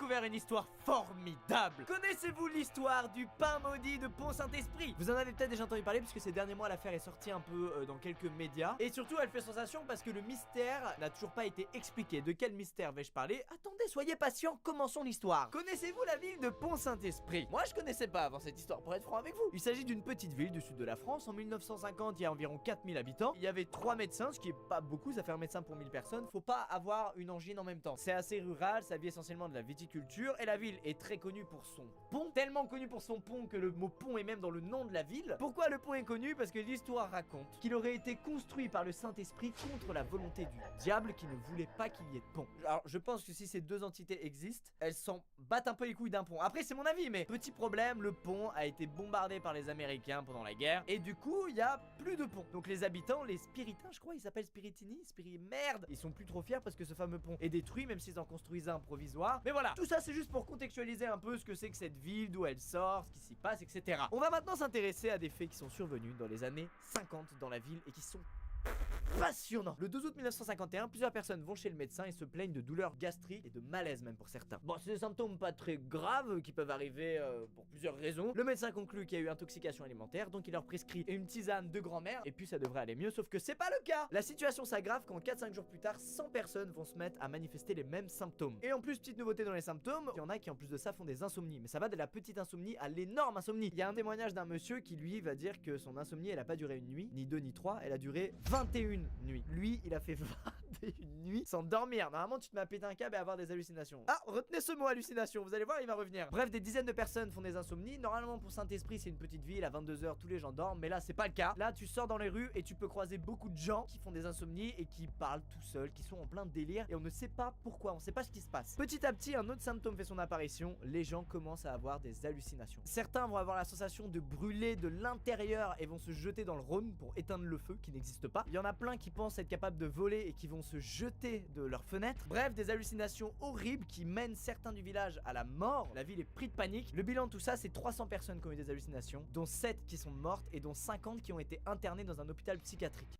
découvert une histoire formidable. Connaissez-vous l'histoire du pain maudit de Pont-Saint-Esprit? Vous en avez peut-être déjà entendu parler puisque ces derniers mois l'affaire est sortie un peu dans quelques médias. Et surtout elle fait sensation parce que le mystère n'a toujours pas été expliqué. De quel mystère vais-je parler? Attendez, soyez patients, commençons l'histoire. Connaissez-vous la ville de Pont-Saint-Esprit? Moi je connaissais pas avant cette histoire, pour être franc avec vous. Il s'agit d'une petite ville du sud de la France. En 1950 il y a environ 4000 habitants. Il y avait 3 médecins, ce qui est pas beaucoup, ça fait un médecin pour 1000 personnes. Faut pas avoir une angine en même temps. C'est assez rural, ça vit essentiellement de la viticulture. Et la ville est très connue pour son pont. Tellement connue pour son pont que le mot pont est même dans le nom de la ville. Pourquoi le pont est connu? Parce que l'histoire raconte qu'il aurait été construit par le Saint-Esprit contre la volonté du diable qui ne voulait pas qu'il y ait de pont. Alors je pense que si ces deux entités existent, elles s'en battent un peu les couilles d'un pont. Après c'est mon avis, mais petit problème, le pont a été bombardé par les Américains pendant la guerre. Et du coup il y a plus de pont. Donc les habitants, les spiritains je crois, ils s'appellent Spiritini, merde, ils sont plus trop fiers parce que ce fameux pont est détruit, même s'ils en construisent un provisoire. Mais voilà, tout ça c'est juste pour contextualiser un peu ce que c'est que cette ville, d'où elle sort, ce qui s'y passe, etc. On va maintenant s'intéresser à des faits qui sont survenus dans les années 50 dans la ville et qui sont passionnant. Le 12 août 1951, plusieurs personnes vont chez le médecin et se plaignent de douleurs gastriques et de malaise même pour certains. Bon, c'est des symptômes pas très graves qui peuvent arriver pour plusieurs raisons. Le médecin conclut qu'il y a eu intoxication alimentaire, donc il leur prescrit une tisane de grand-mère et puis ça devrait aller mieux, sauf que c'est pas le cas. La situation s'aggrave quand 4-5 jours plus tard, 100 personnes vont se mettre à manifester les mêmes symptômes. Et en plus, petite nouveauté dans les symptômes, il y en a qui en plus de ça font des insomnies, mais ça va de la petite insomnie à l'énorme insomnie. Il y a un témoignage d'un monsieur qui lui va dire que son insomnie elle a pas duré une nuit, ni deux ni trois, elle a duré 21 nuits. Lui, il a fait 21 nuits sans dormir. Normalement, tu te mets à péter un câble et avoir des hallucinations. Ah, retenez ce mot hallucination, vous allez voir, il va revenir. Bref, des dizaines de personnes font des insomnies. Normalement, pour Saint-Esprit, c'est une petite ville, à 22h, tous les gens dorment. Mais là, c'est pas le cas. Là, tu sors dans les rues et tu peux croiser beaucoup de gens qui font des insomnies et qui parlent tout seuls, qui sont en plein délire. Et on ne sait pas pourquoi, on sait pas ce qui se passe. Petit à petit, un autre symptôme fait son apparition. Les gens commencent à avoir des hallucinations. Certains vont avoir la sensation de brûler de l'intérieur et vont se jeter dans le Rhône pour éteindre le feu qui n'existe pas. Il y en a plein qui pensent être capables de voler et qui vont se jeter de leurs fenêtres. Bref, des hallucinations horribles qui mènent certains du village à la mort. La ville est prise de panique. Le bilan de tout ça, c'est 300 personnes qui ont eu des hallucinations, dont 7 qui sont mortes et dont 50 qui ont été internées dans un hôpital psychiatrique.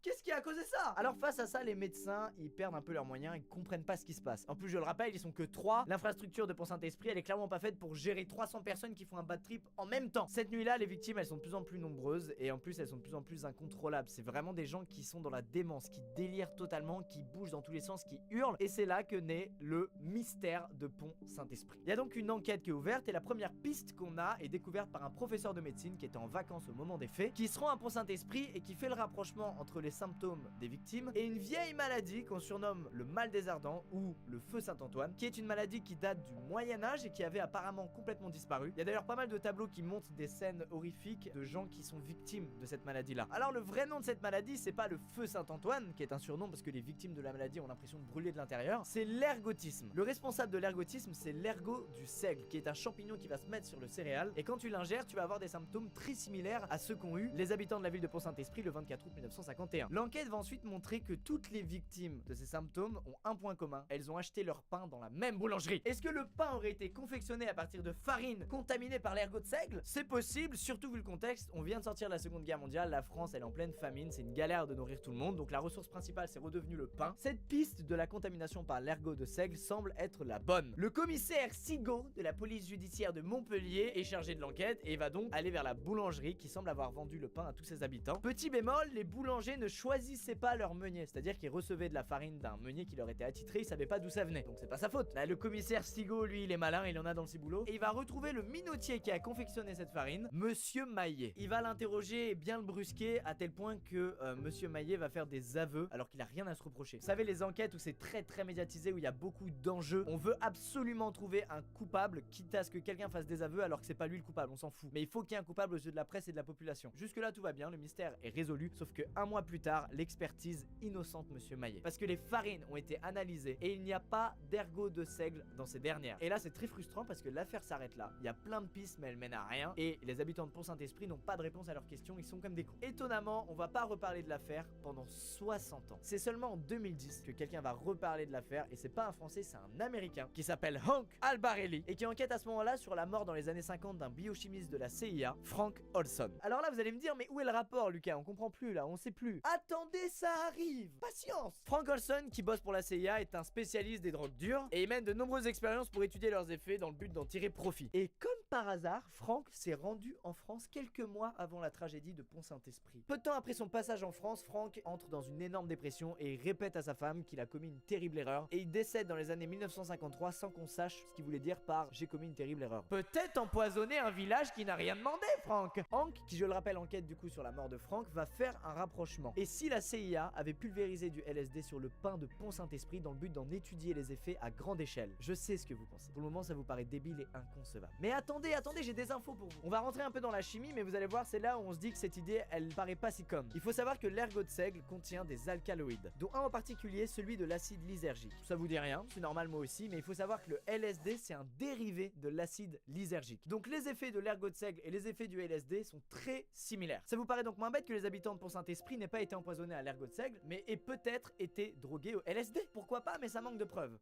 Qu'est-ce qui a causé ça? Alors face à ça, les médecins, ils perdent un peu leurs moyens, ils comprennent pas ce qui se passe. En plus, je le rappelle, ils sont que 3. L'infrastructure de Pont-Saint-Esprit, elle est clairement pas faite pour gérer 300 personnes qui font un bad trip en même temps. Cette nuit-là, les victimes, elles sont de plus en plus nombreuses et en plus, elles sont de plus en plus incontrôlables. C'est vraiment des gens qui sont dans la démence, qui délirent totalement, qui bougent dans tous les sens, qui hurlent. Et c'est là que naît le mystère de Pont-Saint-Esprit. Il y a donc une enquête qui est ouverte et la première piste qu'on a est découverte par un professeur de médecine qui était en vacances au moment des faits, qui se rend à Pont-Saint-Esprit et qui fait le rapprochement entre les symptômes des victimes et une vieille maladie qu'on surnomme le mal des ardents ou le feu Saint-Antoine, qui est une maladie qui date du Moyen-Âge et qui avait apparemment complètement disparu. Il y a d'ailleurs pas mal de tableaux qui montrent des scènes horrifiques de gens qui sont victimes de cette maladie-là. Alors le vrai nom de cette maladie, c'est pas le feu Saint-Antoine, qui est un surnom parce que les victimes de la maladie ont l'impression de brûler de l'intérieur, c'est l'ergotisme. Le responsable de l'ergotisme, c'est l'ergot du seigle, qui est un champignon qui va se mettre sur le céréal et quand tu l'ingères, tu vas avoir des symptômes très similaires à ceux qu'ont eu les habitants de la ville de Pont-Saint-Esprit le 24 août 1951. L'enquête va ensuite montrer que toutes les victimes de ces symptômes ont un point commun, elles ont acheté leur pain dans la même boulangerie. Est-ce que le pain aurait été confectionné à partir de farine contaminée par l'ergot de seigle? C'est possible, surtout vu le contexte, on vient de sortir de la seconde guerre mondiale, la France elle est en pleine famine, c'est une galère de nourrir tout le monde, donc la ressource principale c'est redevenu le pain. Cette piste de la contamination par l'ergot de seigle semble être la bonne. Le commissaire Sigaud de la police judiciaire de Montpellier est chargé de l'enquête et va donc aller vers la boulangerie qui semble avoir vendu le pain à tous ses habitants. Petit bémol, les boulangers ne choisissaient pas leur meunier, c'est-à-dire qu'ils recevaient de la farine d'un meunier qui leur était attitré, ils savaient pas d'où ça venait, donc c'est pas sa faute. Là, le commissaire Sigaud, lui, il est malin, il en a dans le ciboulot, et il va retrouver le minotier qui a confectionné cette farine, Monsieur Maillet. Il va l'interroger et bien le brusquer, à tel point que Monsieur Maillet va faire des aveux, alors qu'il a rien à se reprocher. Vous savez, les enquêtes où c'est très médiatisé, où il y a beaucoup d'enjeux, on veut absolument trouver un coupable, quitte à ce que quelqu'un fasse des aveux alors que c'est pas lui le coupable, on s'en fout. Mais il faut qu'il y ait un coupable aux yeux de la presse et de la population. Jusque là tout va bien, le mystère est résolu, sauf que un mois plus tard, l'expertise innocente Monsieur Maillet. Parce que les farines ont été analysées et il n'y a pas d'ergot de seigle dans ces dernières. Et là c'est très frustrant parce que l'affaire s'arrête là. Il y a plein de pistes mais elles mènent à rien et les habitants de Pont-Saint-Esprit n'ont pas de réponse à leurs questions, ils sont comme des cons. Étonnamment, on va pas reparler de l'affaire pendant 60 ans. C'est seulement en 2010 que quelqu'un va reparler de l'affaire et c'est pas un français, c'est un américain qui s'appelle Hank Albarelli et qui enquête à ce moment-là sur la mort dans les années 50 d'un biochimiste de la CIA, Frank Olson. Alors là vous allez me dire mais où est le rapport Lucas? On comprend plus là, on sait plus. Attendez, ça arrive. Patience. Frank Olson, qui bosse pour la CIA, est un spécialiste des drogues dures et il mène de nombreuses expériences pour étudier leurs effets dans le but d'en tirer profit. Et comme par hasard, Frank s'est rendu en France quelques mois avant la tragédie de Pont-Saint-Esprit. Peu de temps après son passage en France, Frank entre dans une énorme dépression et il répète à sa femme qu'il a commis une terrible erreur et il décède dans les années 1953 sans qu'on sache ce qu'il voulait dire par j'ai commis une terrible erreur. Peut-être empoisonner un village qui n'a rien demandé, Frank. Hank, qui je le rappelle enquête du coup sur la mort de Frank, va faire un rapprochement. Et si la CIA avait pulvérisé du LSD sur le pain de Pont-Saint-Esprit dans le but d'en étudier les effets à grande échelle? Je sais ce que vous pensez. Pour le moment ça vous paraît débile et inconcevable. Mais attendez, j'ai des infos pour vous. On va rentrer un peu dans la chimie, mais vous allez voir, c'est là où on se dit que cette idée, elle paraît pas si conne. Il faut savoir que l'ergot de seigle contient des alcaloïdes, dont un en particulier, celui de l'acide lysergique. Ça vous dit rien, c'est normal moi aussi, mais il faut savoir que le LSD, c'est un dérivé de l'acide lysergique. Donc les effets de l'ergot de seigle et les effets du LSD sont très similaires. Ça vous paraît donc moins bête que les habitants de Pont-Saint-Esprit n'aient pas été empoisonnés à l'ergot de seigle, mais aient peut-être été drogués au LSD. Pourquoi pas, mais ça manque de preuves.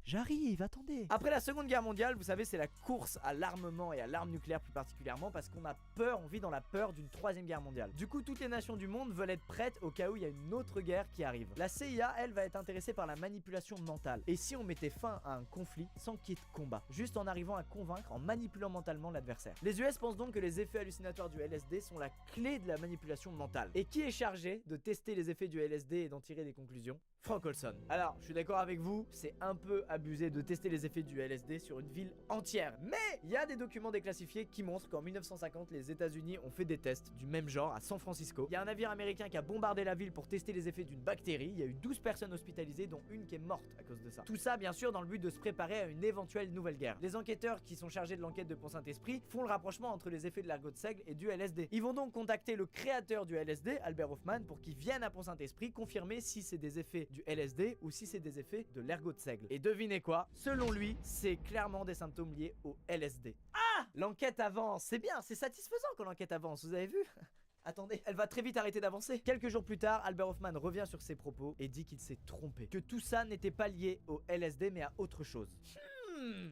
J'arrive, attendez. Après la Seconde Guerre mondiale, vous savez, c'est la course à l'armement et à l'arme nucléaire plus particulièrement parce qu'on a peur, on vit dans la peur d'une troisième guerre mondiale. Du coup, toutes les nations du monde veulent être prêtes au cas où il y a une autre guerre qui arrive. La CIA, elle, va être intéressée par la manipulation mentale. Et si on mettait fin à un conflit sans qu'il y ait de combat, juste en arrivant à convaincre, en manipulant mentalement l'adversaire. Les US pensent donc que les effets hallucinatoires du LSD sont la clé de la manipulation mentale. Et qui est chargé de tester les effets du LSD et d'en tirer des conclusions? Frank Olson. Alors, je suis d'accord avec vous, c'est un peu abusé de tester les effets du LSD sur une ville entière. Mais il y a des documents déclassifiés qui montrent qu'en 1950, les États-Unis ont fait des tests du même genre à San Francisco. Il y a un navire américain qui a bombardé la ville pour tester les effets d'une bactérie. Il y a eu 12 personnes hospitalisées, dont une qui est morte à cause de ça. Tout ça, bien sûr, dans le but de se préparer à une éventuelle nouvelle guerre. Les enquêteurs qui sont chargés de l'enquête de Pont-Saint-Esprit font le rapprochement entre les effets de l'ergot de seigle et du LSD. Ils vont donc contacter le créateur du LSD, Albert Hofmann, pour qu'il vienne à Pont-Saint-Esprit confirmer si c'est des effets du LSD ou si c'est des effets de l'ergot de seigle. Et devinez quoi? Selon lui, c'est clairement des symptômes liés au LSD. Ah! L'enquête avance, c'est bien, c'est satisfaisant quand l'enquête avance, vous avez vu? Attendez, elle va très vite arrêter d'avancer. Quelques jours plus tard, Albert Hofmann revient sur ses propos et dit qu'il s'est trompé. Que tout ça n'était pas lié au LSD mais à autre chose.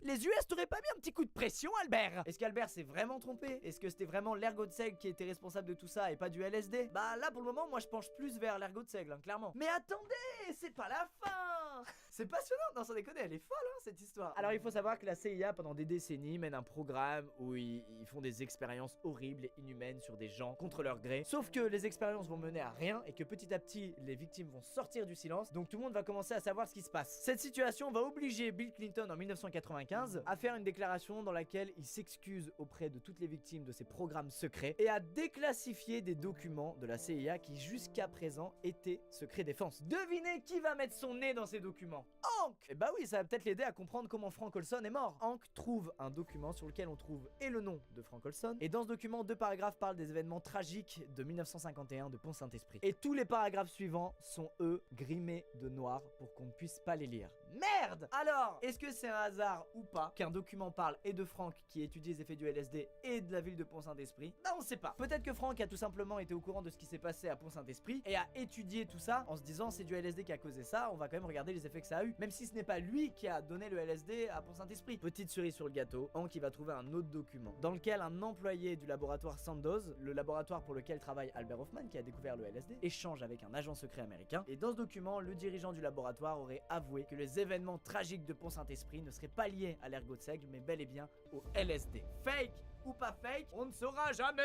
Les US t'auraient pas mis un petit coup de pression, Albert? Est-ce qu'Albert s'est vraiment trompé? Est-ce que c'était vraiment l'ergot de seigle qui était responsable de tout ça et pas du LSD? Bah là pour le moment moi je penche plus vers l'ergot de seigle, hein, clairement. Mais attendez, c'est pas la fin. C'est passionnant, non sans déconner, elle est folle hein, cette histoire. Alors il faut savoir que la CIA pendant des décennies mène un programme où ils font des expériences horribles et inhumaines sur des gens contre leur gré. Sauf que les expériences vont mener à rien et que petit à petit les victimes vont sortir du silence, donc tout le monde va commencer à savoir ce qui se passe. Cette situation va obliger Bill Clinton en 1995 à faire une déclaration dans laquelle il s'excuse auprès de toutes les victimes de ces programmes secrets et à déclassifier des documents de la CIA qui jusqu'à présent étaient secret défense. Devinez qui va mettre son nez dans ces documents? Hank! Et bah oui, ça va peut-être l'aider à comprendre comment Frank Olson est mort. Hank trouve un document sur lequel on trouve et le nom de Frank Olson, et dans ce document, 2 paragraphes parlent des événements tragiques de 1951 de Pont-Saint-Esprit. Et tous les paragraphes suivants sont eux grimés de noir pour qu'on ne puisse pas les lire. Merde! Alors, est-ce que c'est un hasard ou pas qu'un document parle et de Frank qui étudie les effets du LSD et de la ville de Pont-Saint-Esprit? Bah on sait pas. Peut-être que Frank a tout simplement été au courant de ce qui s'est passé à Pont-Saint-Esprit et a étudié tout ça en se disant c'est du LSD qui a causé ça, on va quand même regarder les effets que ça a eu, même si ce n'est pas lui qui a donné le LSD à Pont-Saint-Esprit. Petite cerise sur le gâteau, Hank va trouver un autre document dans lequel un employé du laboratoire Sandoz, le laboratoire pour lequel travaille Albert Hofmann qui a découvert le LSD, échange avec un agent secret américain, et dans ce document, le dirigeant du laboratoire aurait avoué que les événements tragiques de Pont-Saint-Esprit ne seraient pas liés à l'ergot de seigle mais bel et bien au LSD. Fake ou pas fake, on ne saura jamais.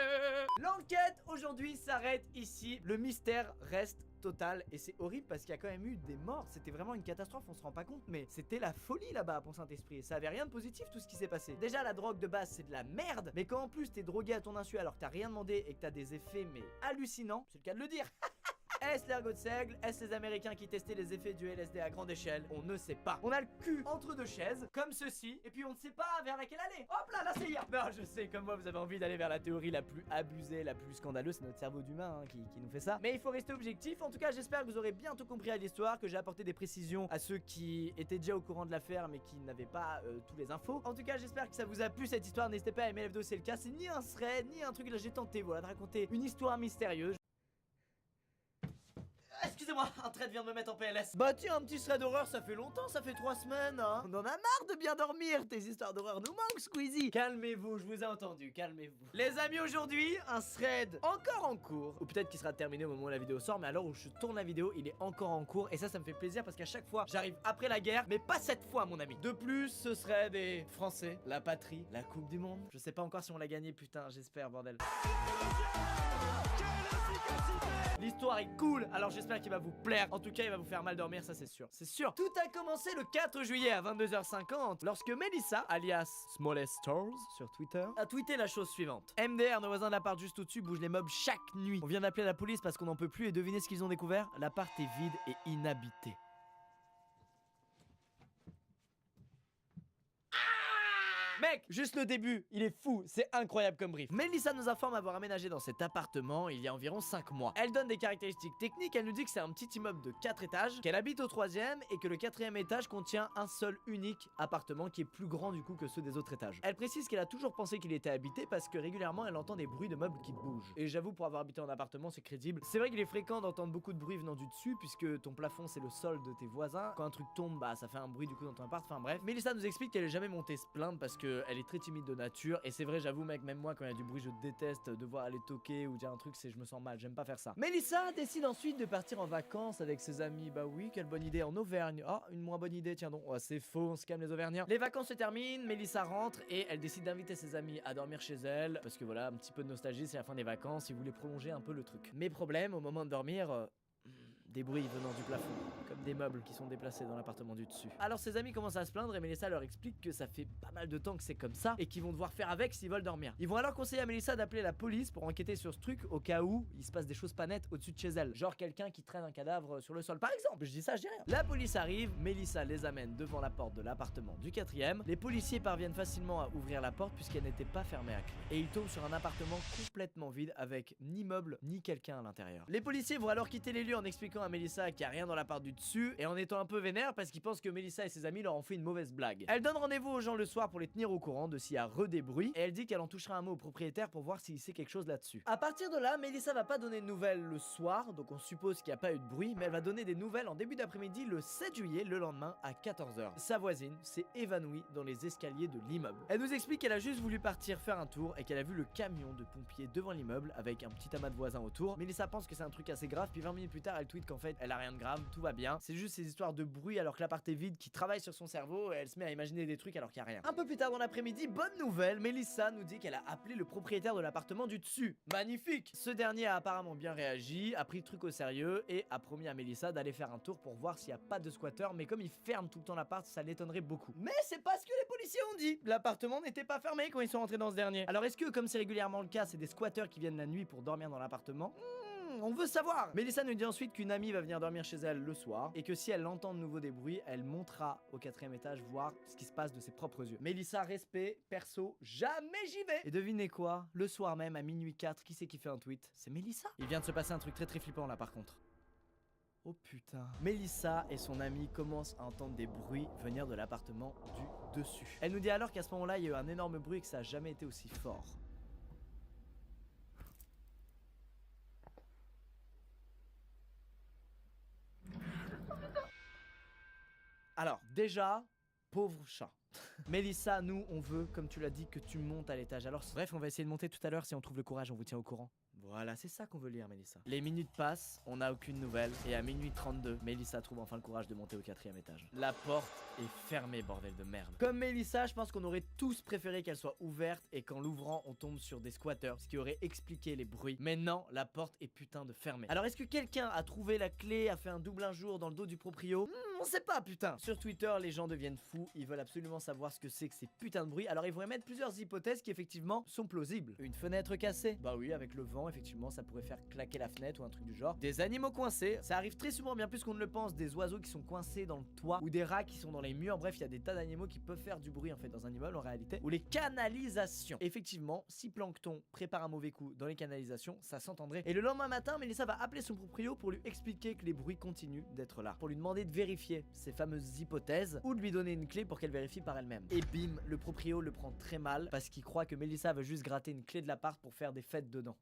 L'enquête aujourd'hui s'arrête ici. Le mystère reste total et c'est horrible parce qu'il y a quand même eu des morts. C'était vraiment une catastrophe, on se rend pas compte, mais c'était la folie là-bas à Pont-Saint-Esprit. Ça avait rien de positif tout ce qui s'est passé. Déjà la drogue de base c'est de la merde, mais quand en plus t'es drogué à ton insu alors que t'as rien demandé et que t'as des effets mais hallucinants, c'est le cas de le dire. Est-ce l'ergot de seigle? Est-ce les Américains qui testaient les effets du LSD à grande échelle? On ne sait pas. On a le cul entre deux chaises, comme ceci, et puis on ne sait pas vers laquelle aller. Hop là, c'est hier. Non, je sais, comme moi, vous avez envie d'aller vers la théorie la plus abusée, la plus scandaleuse. C'est notre cerveau d'humain hein, qui nous fait ça. Mais il faut rester objectif. En tout cas, j'espère que vous aurez bientôt compris à l'histoire, que j'ai apporté des précisions à ceux qui étaient déjà au courant de l'affaire, mais qui n'avaient pas tous les infos. En tout cas, j'espère que ça vous a plu cette histoire. N'hésitez pas à aimer la vidéo si c'est le cas. C'est ni un thread, ni un truc. Là, j'ai tenté, voilà, de raconter une histoire mystérieuse. Excusez-moi. excusez-moi, un trait vient de me mettre en PLS. Bah tiens, un petit thread d'horreur, ça fait longtemps, ça fait 3 semaines, hein. On en a marre de bien dormir, tes histoires d'horreur nous manquent, Squeezie. Calmez-vous, je vous ai entendu, calmez-vous. Les amis, aujourd'hui, un thread encore en cours, ou peut-être qu'il sera terminé au moment où la vidéo sort, mais à l'heure où je tourne la vidéo, il est encore en cours, et ça me fait plaisir parce qu'à chaque fois, j'arrive après la guerre, mais pas cette fois, mon ami. De plus, ce serait des Français, la patrie, la Coupe du Monde. Je sais pas encore si on l'a gagné, putain, j'espère, bordel. L'histoire est cool, alors j'espère qu'il va vous plaire. En tout cas, il va vous faire mal dormir, ça c'est sûr. C'est sûr. Tout a commencé le 4 juillet à 22h50 lorsque Melissa, alias Smallest Stars sur Twitter, a tweeté la chose suivante. MDR, nos voisins de l'appart juste au-dessus, bougent les meubles chaque nuit. On vient d'appeler la police parce qu'on n'en peut plus et devinez ce qu'ils ont découvert? L'appart est vide et inhabité. Mec, juste le début, il est fou, c'est incroyable comme brief. Melissa nous informe avoir aménagé dans cet appartement il y a environ 5 mois. Elle donne des caractéristiques techniques, elle nous dit que c'est un petit immeuble de 4 étages, qu'elle habite au 3e et que le 4e étage contient un seul unique appartement qui est plus grand du coup que ceux des autres étages. Elle précise qu'elle a toujours pensé qu'il était habité parce que régulièrement elle entend des bruits de meubles qui bougent. Et j'avoue, pour avoir habité en appartement, c'est crédible. C'est vrai qu'il est fréquent d'entendre beaucoup de bruit venant du dessus puisque ton plafond c'est le sol de tes voisins. Quand un truc tombe, bah ça fait un bruit du coup dans ton appart, enfin bref. Melissa nous explique qu'elle est jamais montée se plaindre parce que elle est très timide de nature et c'est vrai, j'avoue mec, même moi quand il y a du bruit je déteste devoir aller toquer ou dire un truc, c'est je me sens mal, j'aime pas faire ça. Melissa décide ensuite de partir en vacances avec ses amis. Bah oui, quelle bonne idée, en Auvergne. Ah, une moins bonne idée, tiens donc. Oh, c'est faux, on se calme les Auvergnats. Les vacances se terminent, Melissa rentre et elle décide d'inviter ses amis à dormir chez elle parce que voilà, un petit peu de nostalgie, c'est la fin des vacances, ils voulaient prolonger un peu le truc. Mais problème, au moment de dormir, des bruits venant du plafond, comme des meubles qui sont déplacés dans l'appartement du dessus. Alors ses amis commencent à se plaindre et Melissa leur explique que ça fait pas mal de temps que c'est comme ça et qu'ils vont devoir faire avec s'ils veulent dormir. Ils vont alors conseiller à Melissa d'appeler la police pour enquêter sur ce truc au cas où il se passe des choses pas nettes au-dessus de chez elle. Genre quelqu'un qui traîne un cadavre sur le sol par exemple. Je dis ça, je dis rien. La police arrive, Melissa les amène devant la porte de l'appartement du 4e. Les policiers parviennent facilement à ouvrir la porte puisqu'elle n'était pas fermée à clé. Et ils tombent sur un appartement complètement vide avec ni meuble ni quelqu'un à l'intérieur. Les policiers vont alors quitter les lieux en expliquant à Melissa qu'il n'y a rien dans l'appart du dessus et en étant un peu vénère parce qu'ils pensent que Melissa et ses amis leur ont fait une mauvaise blague. Elle donne rendez-vous aux gens le soir pour les tenir au courant de s'il y a des bruits et elle dit qu'elle en touchera un mot au propriétaire pour voir s'il sait quelque chose là-dessus. À partir de là, Melissa va pas donner de nouvelles le soir, donc on suppose qu'il n'y a pas eu de bruit, mais elle va donner des nouvelles en début d'après-midi le 7 juillet, le lendemain à 14h. Sa voisine s'est évanouie dans les escaliers de l'immeuble. Elle nous explique qu'elle a juste voulu partir faire un tour et qu'elle a vu le camion de pompiers devant l'immeuble avec un petit amas de voisins autour. Melissa pense que c'est un truc assez grave, puis 20 minutes plus tard elle tweet qu'en fait elle a rien de grave, tout va bien. C'est juste ces histoires de bruit alors que l'appart est vide qui travaille sur son cerveau et elle se met à imaginer des trucs alors qu'il n'y a rien. Un peu plus tard dans l'après-midi, bonne nouvelle, Melissa nous dit qu'elle a appelé le propriétaire de l'appartement du dessus. Magnifique! Ce dernier a apparemment bien réagi, a pris le truc au sérieux et a promis à Melissa d'aller faire un tour pour voir s'il n'y a pas de squatter, mais comme il ferme tout le temps l'appart, ça l'étonnerait beaucoup. Mais c'est pas ce que les policiers ont dit! L'appartement n'était pas fermé quand ils sont rentrés dans ce dernier. Alors est-ce que, comme c'est régulièrement le cas, c'est des squatteurs qui viennent la nuit pour dormir dans l'appartement? On veut savoir. Melissa nous dit ensuite qu'une amie va venir dormir chez elle le soir et que si elle entend de nouveau des bruits, elle montera au 4e étage voir ce qui se passe de ses propres yeux. Melissa, respect, perso, jamais j'y vais. Et devinez quoi? Le soir même à minuit 4, qui c'est qui fait un tweet? C'est Melissa. Il vient de se passer un truc très très flippant là par contre. Oh putain. Melissa et son amie commencent à entendre des bruits venir de l'appartement du dessus. Elle nous dit alors qu'à ce moment-là, il y a eu un énorme bruit et que ça a jamais été aussi fort. Alors, déjà, pauvre chat. Melissa, nous, on veut, comme tu l'as dit, que tu montes à l'étage. Alors, bref, on va essayer de monter tout à l'heure. Si on trouve le courage, on vous tient au courant. Voilà, c'est ça qu'on veut lire, Melissa. Les minutes passent, on n'a aucune nouvelle. Et à minuit 32, Melissa trouve enfin le courage de monter au 4e étage. La porte est fermée, bordel de merde. Comme Melissa, je pense qu'on aurait tous préféré qu'elle soit ouverte et qu'en l'ouvrant, on tombe sur des squatteurs, ce qui aurait expliqué les bruits. Mais non, la porte est putain de fermée. Alors, est-ce que quelqu'un a trouvé la clé, a fait un double un jour dans le dos du proprio? On sait pas, putain. Sur Twitter, les gens deviennent fous. Ils veulent absolument savoir ce que c'est que ces putains de bruits. Alors, ils vont émettre plusieurs hypothèses qui, effectivement, sont plausibles. Une fenêtre cassée? Bah oui, avec le vent, effectivement, ça pourrait faire claquer la fenêtre ou un truc du genre. Des animaux coincés, ça arrive très souvent, bien plus qu'on ne le pense. Des oiseaux qui sont coincés dans le toit ou des rats qui sont dans les murs. Bref, il y a des tas d'animaux qui peuvent faire du bruit en fait dans un immeuble en réalité. Ou les canalisations. Effectivement, si Plancton prépare un mauvais coup dans les canalisations, ça s'entendrait. Et le lendemain matin, Melissa va appeler son proprio pour lui expliquer que les bruits continuent d'être là. Pour lui demander de vérifier ces fameuses hypothèses ou de lui donner une clé pour qu'elle vérifie par elle-même. Et bim, le proprio le prend très mal parce qu'il croit que Melissa veut juste gratter une clé de l'appart pour faire des fêtes dedans.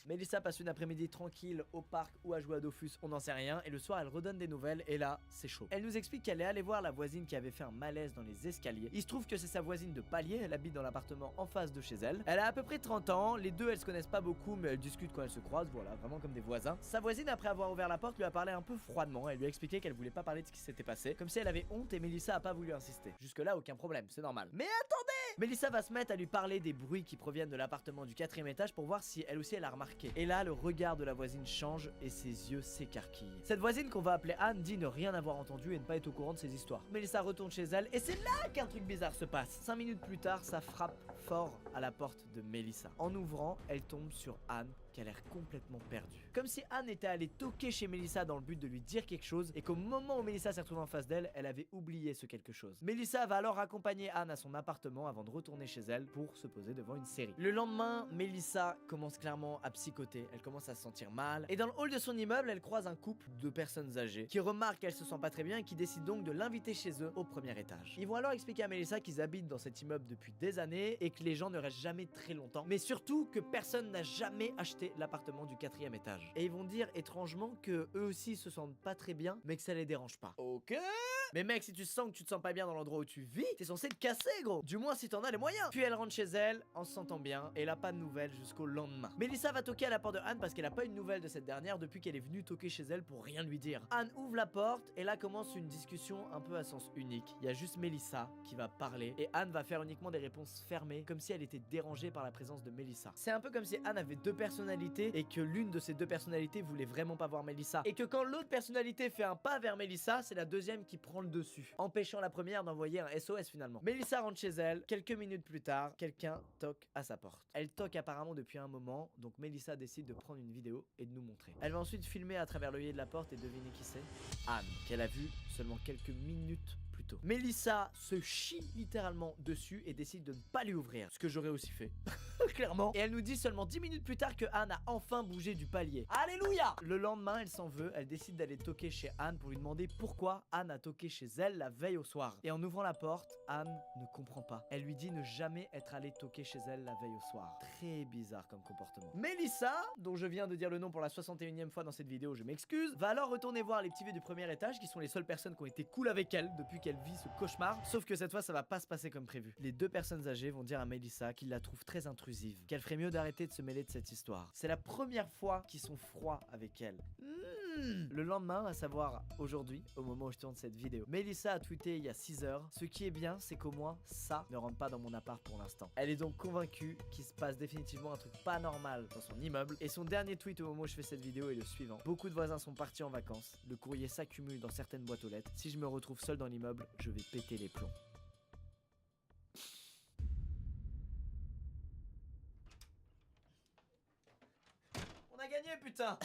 Mélissa passe une après-midi tranquille au parc ou à jouer à Dofus, on n'en sait rien, et le soir elle redonne des nouvelles et là c'est chaud. Elle nous explique qu'elle est allée voir la voisine qui avait fait un malaise dans les escaliers. Il se trouve que c'est sa voisine de palier, elle habite dans l'appartement en face de chez elle. Elle a à peu près 30 ans, les deux elles se connaissent pas beaucoup mais elles discutent quand elles se croisent, voilà, vraiment comme des voisins. Sa voisine après avoir ouvert la porte lui a parlé un peu froidement, elle lui a expliqué qu'elle voulait pas parler de ce qui s'était passé, comme si elle avait honte et Mélissa a pas voulu insister. Jusque là aucun problème, c'est normal. Mais attendez, Mélissa va se mettre à lui parler des bruits qui proviennent de l'appartement du 4e étage pour voir si elle aussi elle a remarqué. Et là le regard de la voisine change et ses yeux s'écarquillent. Cette voisine qu'on va appeler Anne dit ne rien avoir entendu et ne pas être au courant de ces histoires. Mélissa retourne chez elle et c'est là qu'un truc bizarre se passe. 5 minutes plus tard, ça frappe fort à la porte de Mélissa. En ouvrant, elle tombe sur Anne qui a l'air complètement perdue. Comme si Anne était allée toquer chez Mélissa dans le but de lui dire quelque chose et qu'au moment où Mélissa s'est retrouvée en face d'elle, elle avait oublié ce quelque chose. Mélissa va alors accompagner Anne à son appartement avant de retourner chez elle pour se poser devant une série. Le lendemain, Mélissa commence clairement à psychoter, elle commence à se sentir mal et dans le hall de son immeuble, elle croise un couple de personnes âgées qui remarquent qu'elle se sent pas très bien et qui décident donc de l'inviter chez eux au premier étage. Ils vont alors expliquer à Mélissa qu'ils habitent dans cet immeuble depuis des années et que les gens ne restent jamais très longtemps, mais surtout que personne n'a jamais acheté l'appartement du 4e étage. Et ils vont dire étrangement que eux aussi se sentent pas très bien, mais que ça les dérange pas. Ok. Mais mec, si tu sens que tu te sens pas bien dans l'endroit où tu vis, t'es censé te casser gros. Du moins si t'en as les moyens. Puis elle rentre chez elle en se sentant bien et elle a pas de nouvelles jusqu'au lendemain. Mélissa va toquer à la porte de Anne parce qu'elle a pas eu de nouvelles de cette dernière depuis qu'elle est venue toquer chez elle pour rien lui dire. Anne ouvre la porte et là commence une discussion un peu à sens unique. Il y a juste Mélissa qui va parler et Anne va faire uniquement des réponses fermées comme si elle était dérangée par la présence de Mélissa. C'est un peu comme si Anne avait deux personnalités et que l'une de ces deux personnalités voulait vraiment pas voir Mélissa et que quand l'autre personnalité fait un pas vers Mélissa, c'est la deuxième qui prend le dessus, empêchant la première d'envoyer un SOS finalement. Mélissa rentre chez elle, quelques minutes plus tard, quelqu'un toque à sa porte. Elle toque apparemment depuis un moment, donc Mélissa décide de prendre une vidéo et de nous montrer. Elle va ensuite filmer à travers l'œillet de la porte et deviner qui c'est. Anne, qu'elle a vu seulement quelques minutes plus tôt. Mélissa se chie littéralement dessus et décide de ne pas lui ouvrir, ce que j'aurais aussi fait. Clairement. Et elle nous dit seulement 10 minutes plus tard que Anne a enfin bougé du palier. Alléluia. Le lendemain, elle s'en veut, elle décide d'aller toquer chez Anne pour lui demander pourquoi Anne a toqué chez elle la veille au soir. Et en ouvrant la porte, Anne ne comprend pas. Elle lui dit ne jamais être allée toquer chez elle la veille au soir. Très bizarre comme comportement. Mélissa, dont je viens de dire le nom pour la 61e fois dans cette vidéo, je m'excuse, va alors retourner voir les petits vieux du premier étage qui sont les seules personnes qui ont été cool avec elle depuis qu'elle vit ce cauchemar. Sauf que cette fois, ça va pas se passer comme prévu. Les deux personnes âgées vont dire à Mélissa qu'ils la trouvent très intrusive, qu'elle ferait mieux d'arrêter de se mêler de cette histoire. C'est la première fois qu'ils sont froids avec elle. Le lendemain, à savoir aujourd'hui, au moment où je tourne cette vidéo, Mélissa a tweeté il y a 6 heures. Ce qui est bien, c'est qu'au moins ça ne rentre pas dans mon appart pour l'instant. Elle est donc convaincue qu'il se passe définitivement un truc pas normal dans son immeuble. Et son dernier tweet au moment où je fais cette vidéo est le suivant: beaucoup de voisins sont partis en vacances, le courrier s'accumule dans certaines boîtes aux lettres. Si je me retrouve seul dans l'immeuble, je vais péter les plombs. On a gagné putain.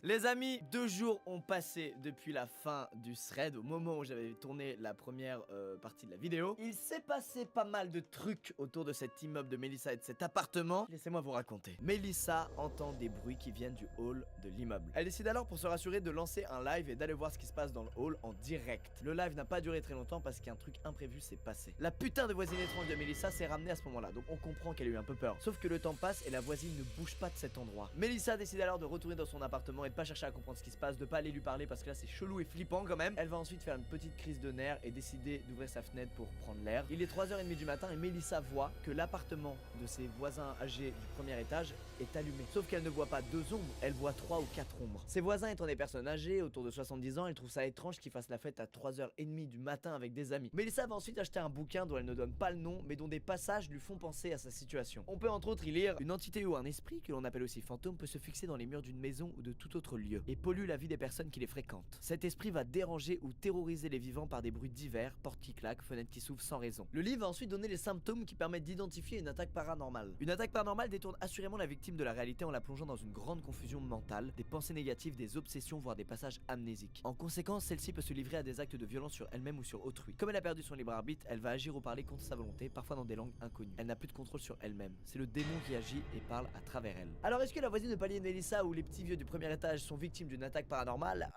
Les amis, 2 jours ont passé depuis la fin du thread, au moment où j'avais tourné la première partie de la vidéo. Il s'est passé pas mal de trucs autour de cet immeuble de Mélissa et de cet appartement. Laissez-moi vous raconter. Mélissa entend des bruits qui viennent du hall de l'immeuble. Elle décide alors pour se rassurer de lancer un live et d'aller voir ce qui se passe dans le hall en direct. Le live n'a pas duré très longtemps parce qu'un truc imprévu s'est passé. La putain de voisine étrange de Mélissa s'est ramenée à ce moment-là, donc on comprend qu'elle a eu un peu peur. Sauf que le temps passe et la voisine ne bouge pas de cet endroit. Mélissa décide alors de retourner dans son appartement et de pas chercher à comprendre ce qui se passe, de pas aller lui parler parce que là c'est chelou et flippant quand même. Elle va ensuite faire une petite crise de nerfs et décider d'ouvrir sa fenêtre pour prendre l'air. Il est 3h30 du matin et Mélissa voit que l'appartement de ses voisins âgés du premier étage est allumé. Sauf qu'elle ne voit pas 2 ombres, elle voit 3 ou 4 ombres. Ses voisins étant des personnes âgées, autour de 70 ans, elle trouve ça étrange qu'ils fassent la fête à 3h30 du matin avec des amis. Mélissa va ensuite acheter un bouquin dont elle ne donne pas le nom, mais dont des passages lui font penser à sa situation. On peut entre autres y lire: une entité ou un esprit, que l'on appelle aussi fantôme, peut se fixer dans les murs d'une maison ou de tout autre lieu et pollue la vie des personnes qui les fréquentent. Cet esprit va déranger ou terroriser les vivants par des bruits divers, portes qui claquent, fenêtres qui s'ouvrent sans raison. Le livre va ensuite donner les symptômes qui permettent d'identifier une attaque paranormale. Une attaque paranormale détourne assurément la victime de la réalité en la plongeant dans une grande confusion mentale, des pensées négatives, des obsessions, voire des passages amnésiques. En conséquence, celle-ci peut se livrer à des actes de violence sur elle-même ou sur autrui. Comme elle a perdu son libre arbitre, elle va agir ou parler contre sa volonté, parfois dans des langues inconnues. Elle n'a plus de contrôle sur elle-même. C'est le démon qui agit et parle à travers elle. Alors est-ce que la voisine de palier de Mélissa ou les petits vieux du premier étage sont victimes d'une attaque paranormale?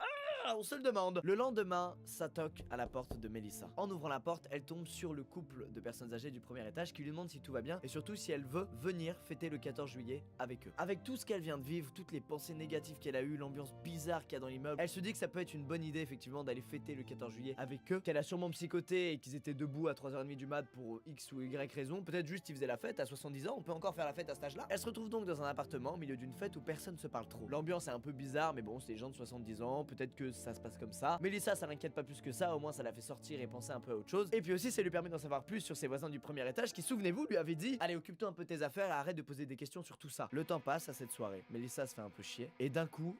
On se le demande. Le lendemain, ça toque à la porte de Melissa. En ouvrant la porte, elle tombe sur le couple de personnes âgées du premier étage qui lui demande si tout va bien et surtout si elle veut venir fêter le 14 juillet avec eux. Avec tout ce qu'elle vient de vivre, toutes les pensées négatives qu'elle a eues, l'ambiance bizarre qu'il y a dans l'immeuble, elle se dit que ça peut être une bonne idée effectivement d'aller fêter le 14 juillet avec eux, qu'elle a sûrement psychoté et qu'ils étaient debout à 3h30 du mat pour X ou Y raison. Peut-être juste ils faisaient la fête à 70 ans, on peut encore faire la fête à cet âge-là. Elle se retrouve donc dans un appartement au milieu d'une fête où personne se parle trop. L'ambiance est un peu bizarre, mais bon, c'est des gens de 70 ans, peut-être que ça se passe comme ça. Mélissa, ça l'inquiète pas plus que ça, au moins ça la fait sortir et penser un peu à autre chose. Et puis aussi, ça lui permet d'en savoir plus sur ses voisins du premier étage qui, souvenez-vous, lui avaient dit: allez, occupe-toi un peu de tes affaires et arrête de poser des questions sur tout ça. Le temps passe à cette soirée. Mélissa se fait un peu chier et d'un coup,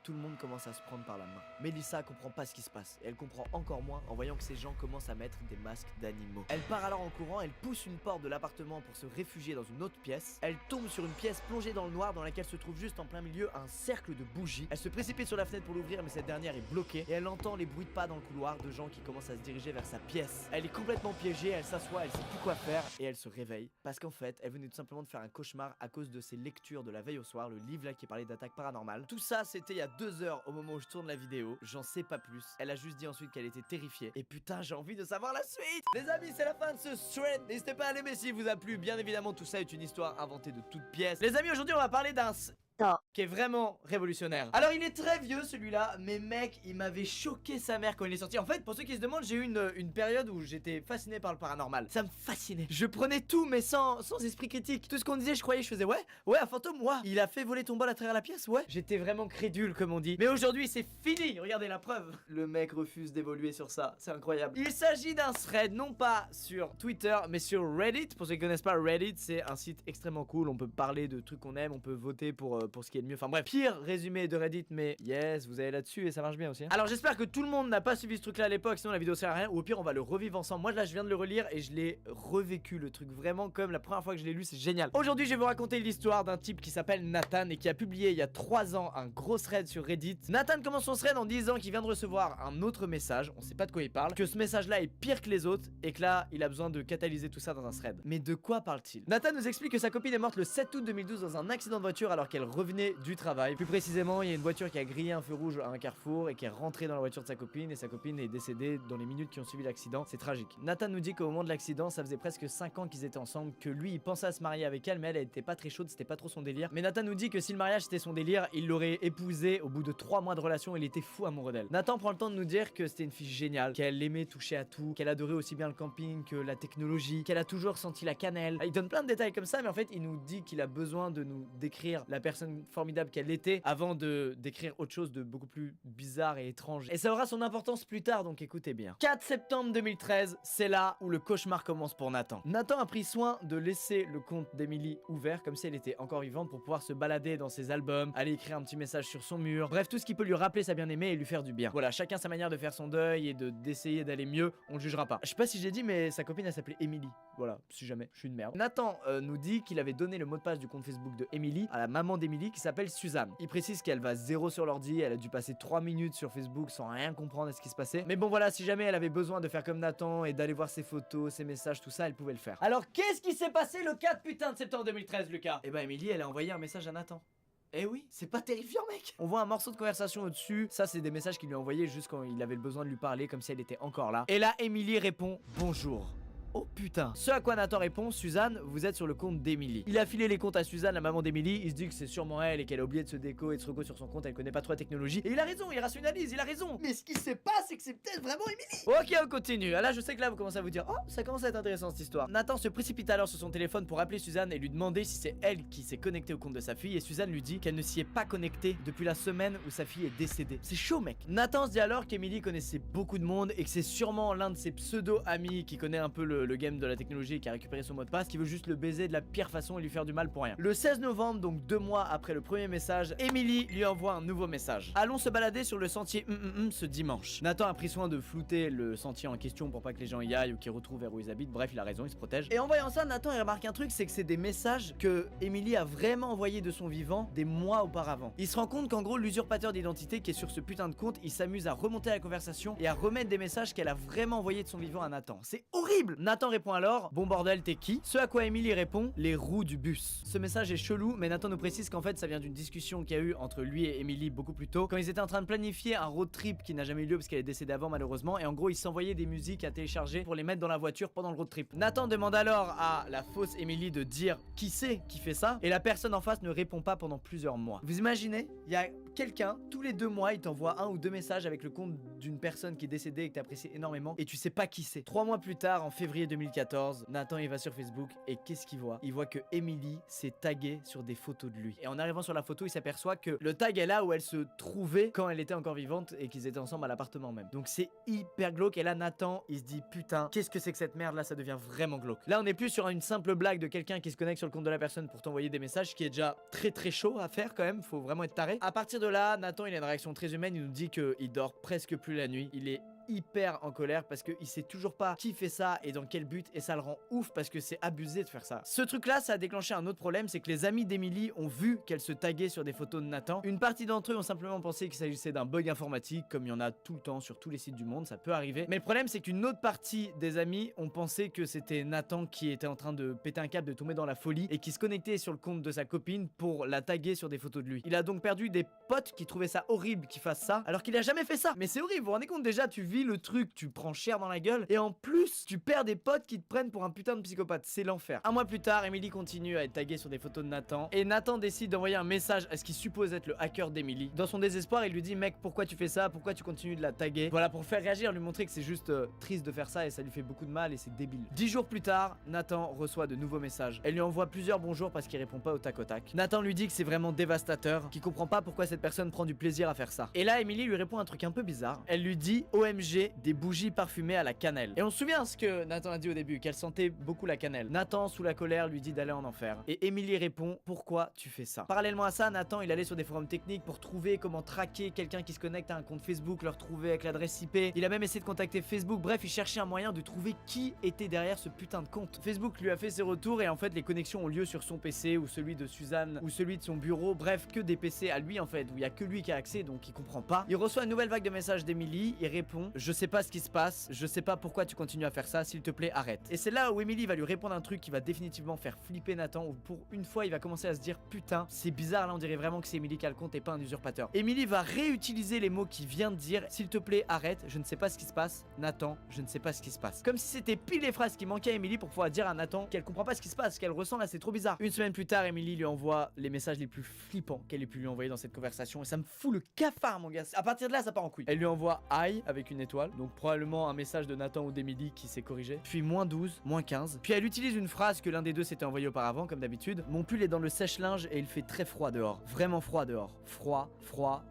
tout le monde commence à se prendre par la main. Mélissa comprend pas ce qui se passe et elle comprend encore moins en voyant que ces gens commencent à mettre des masques d'animaux. Elle part alors en courant, elle pousse une porte de l'appartement pour se réfugier dans une autre pièce. Elle tombe sur une pièce plongée dans le noir dans laquelle se trouve juste en plein milieu un cercle de bougies. Elle se précipite sur la fenêtre pour l'ouvrir mais cette dernière est bloquée et elle entend les bruits de pas dans le couloir de gens qui commencent à se diriger vers sa pièce. Elle est complètement piégée, elle s'assoit, elle sait plus quoi faire et elle se réveille parce qu'en fait elle venait tout simplement de faire un cauchemar à cause de ses lectures de la veille au soir, le livre là qui parlait d'attaque paranormale. Tout ça c'était il y a 2 heures au moment où je tourne la vidéo, j'en sais pas plus. Elle a juste dit ensuite qu'elle était terrifiée. Et putain, j'ai envie de savoir la suite. Les amis, c'est la fin de ce thread. N'hésitez pas à l'aimer s'il vous a plu. Bien évidemment, tout ça est une histoire inventée de toutes pièces. Les amis, aujourd'hui, on va parler d'un qui est vraiment révolutionnaire. Alors il est très vieux celui-là, mais mec, il m'avait choqué sa mère quand il est sorti. En fait, pour ceux qui se demandent, j'ai eu une période où j'étais fasciné par le paranormal. Ça me fascinait. Je prenais tout mais sans esprit critique. Tout ce qu'on disait, je croyais, je faisais ouais, un fantôme, ouais. Il a fait voler ton bol à travers la pièce, ouais. J'étais vraiment crédule comme on dit. Mais aujourd'hui c'est fini, regardez la preuve. Le mec refuse d'évoluer sur ça, c'est incroyable. Il s'agit d'un thread, non pas sur Twitter, mais sur Reddit. Pour ceux qui connaissent pas, Reddit c'est un site extrêmement cool. On peut parler de trucs qu'on aime, on peut voter pour ce qui est le mieux. Enfin bref, pire résumé de Reddit, mais yes, vous allez là-dessus et ça marche bien aussi. Alors j'espère que tout le monde n'a pas suivi ce truc là à l'époque, sinon la vidéo sert à rien. Ou au pire, on va le revivre ensemble. Moi là, je viens de le relire et je l'ai revécu le truc vraiment comme la première fois que je l'ai lu, c'est génial. Aujourd'hui, je vais vous raconter l'histoire d'un type qui s'appelle Nathan et qui a publié il y a 3 ans un gros thread sur Reddit. Nathan commence son thread en disant qu'il vient de recevoir un autre message, on sait pas de quoi il parle, que ce message là est pire que les autres et que là, il a besoin de catalyser tout ça dans un thread. Mais de quoi parle-t-il? Nathan nous explique que sa copine est morte le 7 août 2012 dans un accident de voiture alors qu'elle revenait du travail. Plus précisément, il y a une voiture qui a grillé un feu rouge à un carrefour et qui est rentrée dans la voiture de sa copine et sa copine est décédée dans les minutes qui ont suivi l'accident. C'est tragique. Nathan nous dit qu'au moment de l'accident, ça faisait presque 5 ans qu'ils étaient ensemble, que lui il pensait à se marier avec elle mais elle était pas très chaude, c'était pas trop son délire. Mais Nathan nous dit que si le mariage c'était son délire, il l'aurait épousée au bout de 3 mois de relation, il était fou amoureux d'elle. Nathan prend le temps de nous dire que c'était une fille géniale, qu'elle aimait toucher à tout, qu'elle adorait aussi bien le camping que la technologie, qu'elle a toujours senti la cannelle. Il donne plein de détails comme ça mais en fait il nous dit qu'il a besoin de nous décrire la personne formidable qu'elle était avant de décrire autre chose de beaucoup plus bizarre et étrange. Et ça aura son importance plus tard, donc écoutez bien. 4 septembre 2013, c'est là où le cauchemar commence pour Nathan. Nathan a pris soin de laisser le compte d'Emily ouvert comme si elle était encore vivante pour pouvoir se balader dans ses albums, aller écrire un petit message sur son mur, bref tout ce qui peut lui rappeler sa bien-aimée et lui faire du bien. Voilà, chacun sa manière de faire son deuil et d'essayer d'aller mieux, on le jugera pas. Je sais pas si j'ai dit mais sa copine elle s'appelait Emily. Voilà, si jamais, je suis une merde. Nathan nous dit qu'il avait donné le mot de passe du compte Facebook de Emily à la maman d'Emily qui s'appelle Suzanne. Il précise qu'elle va zéro sur l'ordi, elle a dû passer 3 minutes sur Facebook sans rien comprendre à ce qui se passait. Mais bon voilà, si jamais elle avait besoin de faire comme Nathan et d'aller voir ses photos, ses messages, tout ça, elle pouvait le faire. Alors qu'est-ce qui s'est passé le 4 putain de septembre 2013, Lucas? Eh ben Emily, elle a envoyé un message à Nathan. Eh oui, c'est pas terrifiant mec. On voit un morceau de conversation au-dessus. Ça c'est des messages qu'il lui a envoyés juste quand il avait le besoin de lui parler, comme si elle était encore là. Et là Emily répond bonjour. Oh putain. Ce à quoi Nathan répond, Suzanne, vous êtes sur le compte d'Emily. Il a filé les comptes à Suzanne, la maman d'Emily. Il se dit que c'est sûrement elle et qu'elle a oublié de se déco et de se reco sur son compte. Elle connaît pas trop la technologie. Et il a raison, il rationalise, il a raison. Mais ce qui se passe, c'est que c'est peut-être vraiment Emily. Ok, on continue. Ah là, je sais que là, vous commencez à vous dire, oh, ça commence à être intéressant cette histoire. Nathan se précipite alors sur son téléphone pour appeler Suzanne et lui demander si c'est elle qui s'est connectée au compte de sa fille. Et Suzanne lui dit qu'elle ne s'y est pas connectée depuis la semaine où sa fille est décédée. C'est chaud, mec. Nathan se dit alors qu'Emily connaissait beaucoup de monde et que c'est sûrement l'un de ses pseudo-amis qui connaît un peu le game de la technologie et qui a récupéré son mot de passe, qui veut juste le baiser de la pire façon et lui faire du mal pour rien. Le 16 novembre, donc 2 mois après le premier message, Emily lui envoie un nouveau message. Allons se balader sur le sentier ce dimanche. Nathan a pris soin de flouter le sentier en question pour pas que les gens y aillent ou qu'ils retrouvent vers où ils habitent. Bref, il a raison, il se protège. Et en voyant ça, Nathan il remarque un truc, c'est que c'est des messages que Emily a vraiment envoyés de son vivant des mois auparavant. Il se rend compte qu'en gros, l'usurpateur d'identité qui est sur ce putain de compte, il s'amuse à remonter la conversation et à remettre des messages qu'elle a vraiment envoyés de son vivant à Nathan. C'est horrible. Nathan répond alors: bon bordel, t'es qui? Ce à quoi Emily répond: les roues du bus. Ce message est chelou, mais Nathan nous précise qu'en fait ça vient d'une discussion qu'il y a eu entre lui et Emily beaucoup plus tôt, quand ils étaient en train de planifier un road trip qui n'a jamais eu lieu parce qu'elle est décédée avant malheureusement, et en gros ils s'envoyaient des musiques à télécharger pour les mettre dans la voiture pendant le road trip. Nathan demande alors à la fausse Emily de dire qui c'est qui fait ça, et la personne en face ne répond pas pendant plusieurs mois. Vous imaginez, il y a quelqu'un, tous les 2 mois il t'envoie 1 ou 2 messages avec le compte d'une personne qui est décédée et que t'apprécies énormément, et tu sais pas qui c'est. 3 mois plus tard, en février 2014, Nathan il va sur Facebook, et qu'est-ce qu'il voit? Il voit que Emily s'est taguée sur des photos de lui, et en arrivant sur la photo il s'aperçoit que le tag est là où elle se trouvait quand elle était encore vivante et qu'ils étaient ensemble à l'appartement même. Donc c'est hyper glauque, et là Nathan il se dit putain, qu'est-ce que c'est que cette merde là, ça devient vraiment glauque. Là on est plus sur une simple blague de quelqu'un qui se connecte sur le compte de la personne pour t'envoyer des messages, qui est déjà très chaud à faire quand même, faut vraiment être taré. À partir de là, Nathan il a une réaction très humaine, il nous dit qu'il dort presque plus la nuit, il est hyper en colère parce qu'il sait toujours pas qui fait ça et dans quel but, et ça le rend ouf parce que c'est abusé de faire ça. Ce truc là, ça a déclenché un autre problème, c'est que les amis d'Emily ont vu qu'elle se taguait sur des photos de Nathan. Une partie d'entre eux ont simplement pensé qu'il s'agissait d'un bug informatique, comme il y en a tout le temps sur tous les sites du monde, ça peut arriver. Mais le problème c'est qu'une autre partie des amis ont pensé que c'était Nathan qui était en train de péter un câble, de tomber dans la folie, et qui se connectait sur le compte de sa copine pour la taguer sur des photos de lui. Il a donc perdu des potes qui trouvaient ça horrible qu'il fasse ça, alors qu'il a jamais fait ça. Mais c'est horrible, vous vous rendez compte, déjà tu vis le truc, tu prends cher dans la gueule, et en plus tu perds des potes qui te prennent pour un putain de psychopathe, c'est l'enfer. 1 mois plus tard, Emily continue à être taguée sur des photos de Nathan, et Nathan décide d'envoyer un message à ce qu'il suppose être le hacker d'Emily. Dans son désespoir, il lui dit: mec, pourquoi tu fais ça, pourquoi tu continues de la taguer? Voilà, pour faire réagir, lui montrer que c'est juste triste de faire ça et ça lui fait beaucoup de mal et c'est débile. 10 jours plus tard, Nathan reçoit de nouveaux messages. Elle lui envoie plusieurs bonjours parce qu'il répond pas au tac au tac. Nathan lui dit que c'est vraiment dévastateur, qu'il comprend pas pourquoi cette personne prend du plaisir à faire ça. Et là, Emily lui répond un truc un peu bizarre. Elle lui dit: OMG, des bougies parfumées à la cannelle. Et on se souvient ce que Nathan a dit au début, qu'elle sentait beaucoup la cannelle. Nathan, sous la colère, lui dit d'aller en enfer. Et Emily répond: pourquoi tu fais ça? Parallèlement à ça, Nathan il allait sur des forums techniques pour trouver comment traquer quelqu'un qui se connecte à un compte Facebook, le retrouver avec l'adresse IP. Il a même essayé de contacter Facebook, bref, il cherchait un moyen de trouver qui était derrière ce putain de compte. Facebook lui a fait ses retours, et en fait les connexions ont lieu sur son PC ou celui de Suzanne ou celui de son bureau, bref, que des PC à lui en fait, où il y a que lui qui a accès, donc il comprend pas. Il reçoit une nouvelle vague de messages d'Emily, il répond: je sais pas ce qui se passe, je sais pas pourquoi tu continues à faire ça, s'il te plaît arrête. Et c'est là où Emily va lui répondre un truc qui va définitivement faire flipper Nathan, où pour une fois il va commencer à se dire: putain, c'est bizarre, là on dirait vraiment que c'est Emily qui a le compte et pas un usurpateur. Emily va réutiliser les mots qu'il vient de dire: s'il te plaît arrête, je ne sais pas ce qui se passe, Nathan, je ne sais pas ce qui se passe. Comme si c'était pile les phrases qui manquaient à Emily pour pouvoir dire à Nathan qu'elle comprend pas ce qui se passe, ce qu'elle ressent là, c'est trop bizarre. Une semaine plus tard, Emily lui envoie les messages les plus flippants qu'elle ait pu lui envoyer dans cette conversation, et ça me fout le cafard mon gars. À partir de là ça part en couille. Elle lui envoie aïe avec une étoile, donc probablement un message de Nathan ou d'Emily qui s'est corrigé, puis -12, -15, puis elle utilise une phrase que l'un des deux s'était envoyé auparavant comme d'habitude: mon pull est dans le sèche-linge et il fait très froid dehors, vraiment froid dehors, froid,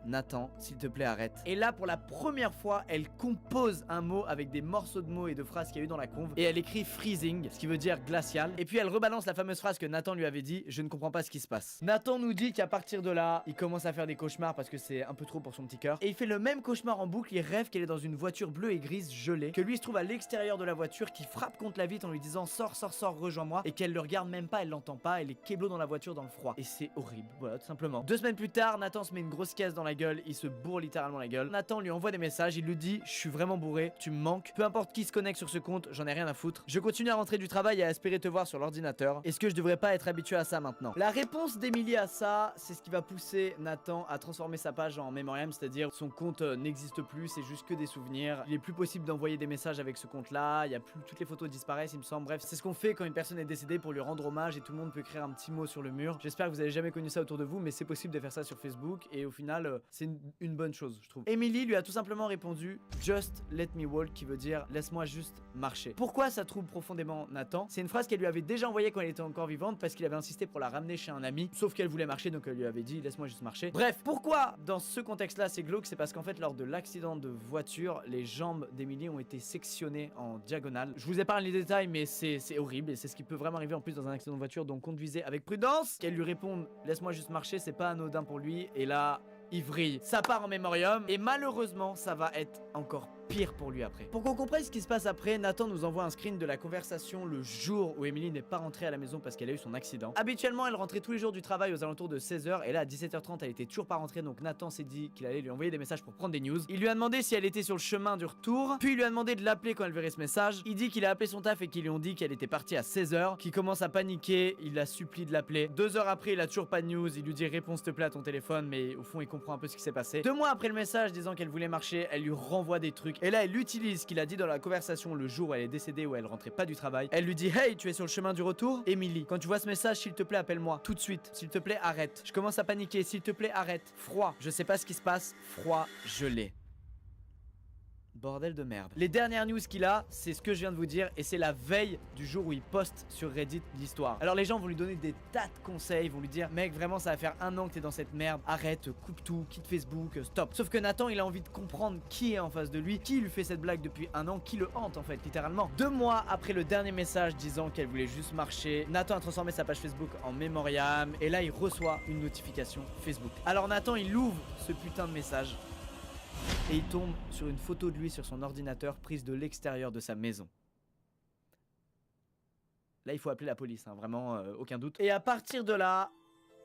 Nathan, s'il te plaît arrête. Et là pour la première fois elle compose un mot avec des morceaux de mots et de phrases qu'il y a eu dans la conve, et elle écrit freezing, ce qui veut dire glacial, et puis elle rebalance la fameuse phrase que Nathan lui avait dit: je ne comprends pas ce qui se passe. Nathan nous dit qu'à partir de là il commence à faire des cauchemars parce que c'est un peu trop pour son petit cœur, et il fait le même cauchemar en boucle. Il rêve qu'elle est dans une voiture bleue et grise gelée, que lui se trouve à l'extérieur de la voiture, qui frappe contre la vitre en lui disant: sors, rejoins-moi, et qu'elle le regarde même pas, elle l'entend pas, elle est keblo dans la voiture dans le froid, et c'est horrible, voilà tout simplement. 2 semaines plus tard, Nathan se met une grosse caisse dans la gueule, il se bourre littéralement la gueule. Nathan lui envoie des messages, il lui dit: je suis vraiment bourré, tu me manques, peu importe qui se connecte sur ce compte, j'en ai rien à foutre, je continue à rentrer du travail et à espérer te voir sur l'ordinateur, est-ce que je devrais pas être habitué à ça maintenant? La réponse d'Emily à ça, c'est ce qui va pousser Nathan à transformer sa page en memoriam, c'est-à-dire son compte n'existe plus, c'est juste que des souvenirs, il est plus possible d'envoyer des messages avec ce compte là, il y a plus, toutes les photos disparaissent il me semble, bref c'est ce qu'on fait quand une personne est décédée pour lui rendre hommage, et tout le monde peut écrire un petit mot sur le mur. J'espère que vous avez jamais connu ça autour de vous, mais c'est possible de faire ça sur Facebook, et au final c'est une bonne chose je trouve. Emily lui a tout simplement répondu: just let me walk, qui veut dire laisse-moi juste marcher. Pourquoi ça trouble profondément Nathan? C'est une phrase qu'elle lui avait déjà envoyée quand elle était encore vivante, parce qu'il avait insisté pour la ramener chez un ami, sauf qu'elle voulait marcher donc elle lui avait dit laisse-moi juste marcher. Bref, pourquoi dans ce contexte là c'est glauque? C'est parce qu'en fait lors de l'accident de voiture, les jambes d'Emily ont été sectionnées en diagonale. Je vous épargne les détails, mais c'est horrible, et c'est ce qui peut vraiment arriver en plus dans un accident de voiture, donc conduisez avec prudence. Qu'elle lui réponde laisse-moi juste marcher, c'est pas anodin pour lui, et là il vrille, ça part en mémorium, et malheureusement ça va être encore pire pour lui après. Pour qu'on comprenne ce qui se passe après, Nathan nous envoie un screen de la conversation le jour où Emily n'est pas rentrée à la maison parce qu'elle a eu son accident. Habituellement, elle rentrait tous les jours du travail aux alentours de 16h et là à 17h30 elle était toujours pas rentrée, donc Nathan s'est dit qu'il allait lui envoyer des messages pour prendre des news. Il lui a demandé si elle était sur le chemin du retour, puis il lui a demandé de l'appeler quand elle verrait ce message. Il dit qu'il a appelé son taf et qu'ils lui ont dit qu'elle était partie à 16h, qu'il commence à paniquer, il la supplie de l'appeler. 2 heures après, il a toujours pas de news, il lui dit réponds s'il te plaît à ton téléphone, mais au fond il comprend un peu ce qui s'est passé. 2 mois après le message disant qu'elle voulait marcher, elle lui renvoie des trucs et là elle utilise ce qu'il a dit dans la conversation le jour où elle est décédée, où elle rentrait pas du travail. Elle lui dit hey, tu es sur le chemin du retour? Emily, quand tu vois ce message, s'il te plaît appelle-moi tout de suite, s'il te plaît arrête, je commence à paniquer, s'il te plaît arrête, froid, je sais pas ce qui se passe, froid, gelé. Bordel de merde. Les dernières news qu'il a, c'est ce que je viens de vous dire et c'est la veille du jour où il poste sur Reddit l'histoire. Alors les gens vont lui donner des tas de conseils, vont lui dire mec vraiment ça va faire 1 an que t'es dans cette merde, arrête, coupe tout, quitte Facebook, stop. Sauf que Nathan il a envie de comprendre qui est en face de lui, qui lui fait cette blague depuis 1 an, qui le hante en fait littéralement. 2 mois après le dernier message disant qu'elle voulait juste marcher, Nathan a transformé sa page Facebook en mémoriam et là il reçoit une notification Facebook. Alors Nathan il ouvre ce putain de message et il tombe sur une photo de lui sur son ordinateur prise de l'extérieur de sa maison. Là il faut appeler la police, hein, vraiment aucun doute. Et à partir de là,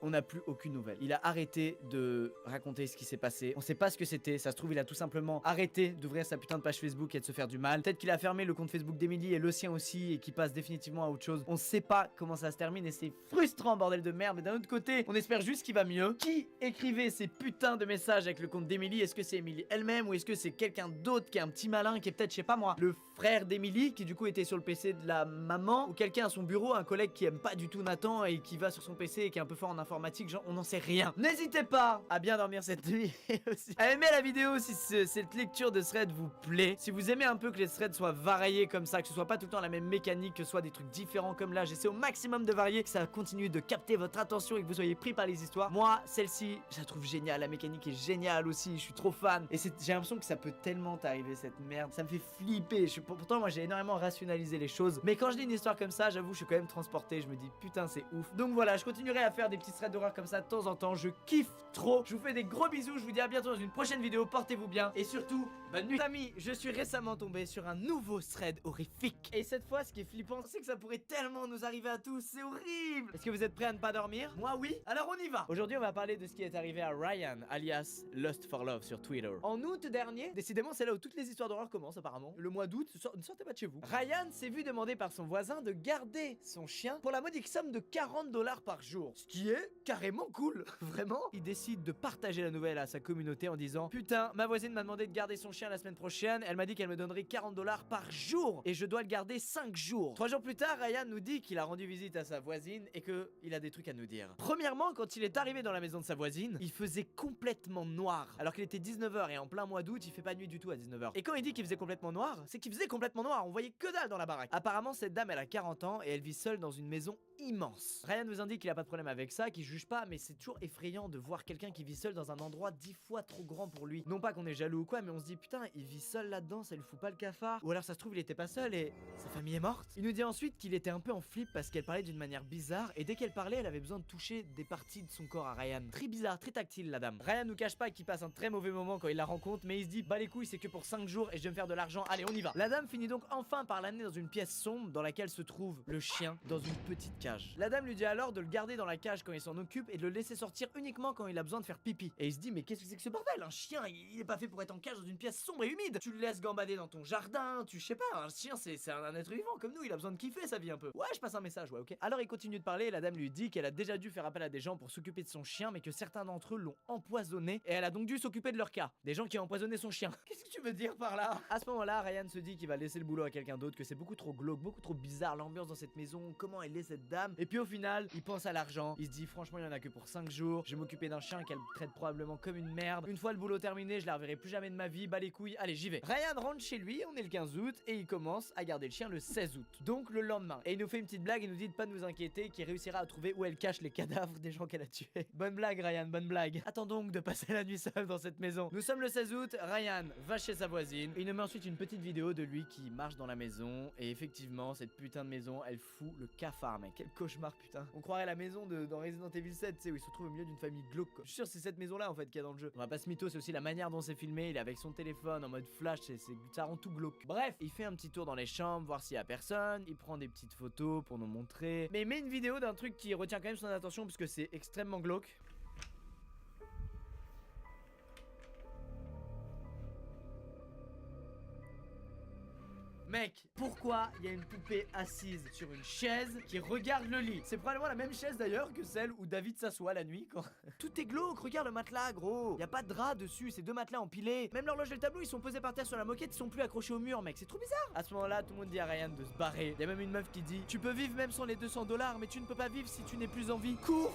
on n'a plus aucune nouvelle. Il a arrêté de raconter ce qui s'est passé. On sait pas ce que c'était. Ça se trouve, il a tout simplement arrêté d'ouvrir sa putain de page Facebook et de se faire du mal. Peut-être qu'il a fermé le compte Facebook d'Emily et le sien aussi et qu'il passe définitivement à autre chose. On sait pas comment ça se termine et c'est frustrant, bordel de merde. Mais d'un autre côté, on espère juste qu'il va mieux. Qui écrivait ces putains de messages avec le compte d'Emily? Est-ce que c'est Emily elle-même ou est-ce que c'est quelqu'un d'autre qui est un petit malin qui est peut-être, je sais pas moi, le frère d'Emily qui du coup était sur le PC de la maman ou quelqu'un à son bureau, un collègue qui aime pas du tout Nathan et qui va sur son PC et qui est un peu fort en informatique, genre on n'en sait rien. N'hésitez pas à bien dormir cette nuit et aussi à aimer la vidéo si cette lecture de thread vous plaît. Si vous aimez un peu que les threads soient variés comme ça, que ce soit pas tout le temps la même mécanique, que ce soit des trucs différents comme là, j'essaie au maximum de varier, que ça continue de capter votre attention et que vous soyez pris par les histoires. Moi, celle-ci, je la trouve géniale, la mécanique est géniale aussi, je suis trop fan. Et j'ai l'impression que ça peut tellement t'arriver cette merde, ça me fait flipper. Pourtant moi j'ai énormément rationalisé les choses, mais quand je lis une histoire comme ça, j'avoue je suis quand même transporté, je me dis putain c'est ouf. Donc voilà, je continuerai à faire des petits threads d'horreur comme ça de temps en temps, je kiffe trop. Je vous fais des gros bisous, je vous dis à bientôt dans une prochaine vidéo, portez-vous bien et surtout bonne nuit. Amis, je suis récemment tombé sur un nouveau thread horrifique et cette fois ce qui est flippant c'est que ça pourrait tellement nous arriver à tous, c'est horrible. Est-ce que vous êtes prêts à ne pas dormir? Moi oui, alors on y va. Aujourd'hui on va parler de ce qui est arrivé à Ryan alias Lust for Love sur Twitter. En août dernier, décidément c'est là où toutes les histoires d'horreur commencent apparemment. Le mois d'août, ne sortez pas de chez vous. Ryan s'est vu demander par son voisin de garder son chien pour la modique somme de 40 $ par jour, ce qui est carrément cool. Vraiment, il décide de partager la nouvelle à sa communauté en disant putain, ma voisine m'a demandé de garder son chien la semaine prochaine, elle m'a dit qu'elle me donnerait 40 $ par jour et je dois le garder 5 jours. 3 jours plus tard, Ryan nous dit qu'il a rendu visite à sa voisine et que il a des trucs à nous dire. Premièrement, quand il est arrivé dans la maison de sa voisine, il faisait complètement noir alors qu'il était 19h et en plein mois d'août, il fait pas nuit du tout à 19h. Et quand il dit qu'il faisait complètement noir, c'est qu'il faisait complètement noir, on voyait que dalle dans la baraque. Apparemment, cette dame elle a 40 ans et elle vit seule dans une maison immense. Ryan nous indique qu'il a pas de problème avec ça, qu'il juge pas, mais c'est toujours effrayant de voir quelqu'un qui vit seul dans un endroit 10 fois trop grand pour lui. Non pas qu'on est jaloux ou quoi, mais on se dit putain, il vit seul là-dedans, ça lui fout pas le cafard. Ou alors ça se trouve il était pas seul et sa famille est morte. Il nous dit ensuite qu'il était un peu en flip parce qu'elle parlait d'une manière bizarre et dès qu'elle parlait, elle avait besoin de toucher des parties de son corps à Ryan. Très bizarre, très tactile la dame. Ryan nous cache pas qu'il passe un très mauvais moment quand il la rencontre, mais il se dit bah les couilles, c'est que pour 5 jours et je vais me faire de l'argent, allez on y va. La dame finit donc enfin par l'amener dans une pièce sombre dans laquelle se trouve le chien dans une petite cage. La dame lui dit alors de le garder dans la cage quand il s'en occupe et de le laisser sortir uniquement quand il a besoin de faire pipi. Et il se dit mais qu'est-ce que c'est que ce bordel? Un chien il est pas fait pour être en cage dans une pièce sombre et humide. Tu le laisses gambader dans ton jardin, tu sais pas, un chien c'est un être vivant comme nous, il a besoin de kiffer sa vie un peu. Ouais, je passe un message, ouais ok. Alors il continue de parler et la dame lui dit qu'elle a déjà dû faire appel à des gens pour s'occuper de son chien mais que certains d'entre eux l'ont empoisonné et elle a donc dû s'occuper de leur cas. Des gens qui ont empoisonné son chien. Qu'est-ce que tu veux dire par là? À ce moment-là, Ryan se dit qu'il va laisser le boulot à quelqu'un d'autre, que c'est beaucoup trop glauque, beaucoup trop bizarre l'ambiance dans cette maison, comment elle est cette dame. Et puis au final, il pense à l'argent, il se dit franchement il y en a que pour 5 jours, je vais m'occuper d'un chien qu'elle traite probablement comme une merde. Une fois le boulot terminé, je la reverrai plus jamais de ma vie, bah les couilles, allez j'y vais. Ryan rentre chez lui, on est le 15 août et il commence à garder le chien le 16 août. Donc le lendemain. Et il nous fait une petite blague et nous dit de pas nous inquiéter, qu'il réussira à trouver où elle cache les cadavres des gens qu'elle a tués. Bonne blague Ryan, bonne blague. Attends donc de passer la nuit seul dans cette maison. Nous sommes le 16 août, Ryan va chez sa voisine et il nous met ensuite une petite vidéo de lui qui marche dans la maison et effectivement cette putain de maison elle fout le cafard mec. Quel cauchemar, putain. On croirait la maison dans Resident Evil 7, tu sais, où il se trouve au milieu d'une famille glauque, quoi. Je suis sûr c'est cette maison là en fait qu'il y a dans le jeu. On va pas se mytho, c'est aussi la manière dont c'est filmé. Il est avec son téléphone en mode flash, ça rend tout glauque. Bref, il fait un petit tour dans les chambres, voir s'il y a personne. Il prend des petites photos pour nous montrer. Mais il met une vidéo d'un truc qui retient quand même son attention parce que c'est extrêmement glauque. Mec, pourquoi il y a une poupée assise sur une chaise qui regarde le lit? C'est probablement la même chaise d'ailleurs que celle où David s'assoit la nuit quand... Tout est glauque, regarde le matelas gros. Y a pas de drap dessus, c'est deux matelas empilés. Même l'horloge et le tableau ils sont posés par terre sur la moquette, ils sont plus accrochés au mur mec, c'est trop bizarre. À ce moment là tout le monde dit à Ryan de se barrer. Y a même une meuf qui dit: tu peux vivre même sans les 200$, mais tu ne peux pas vivre si tu n'es plus en vie. Cours.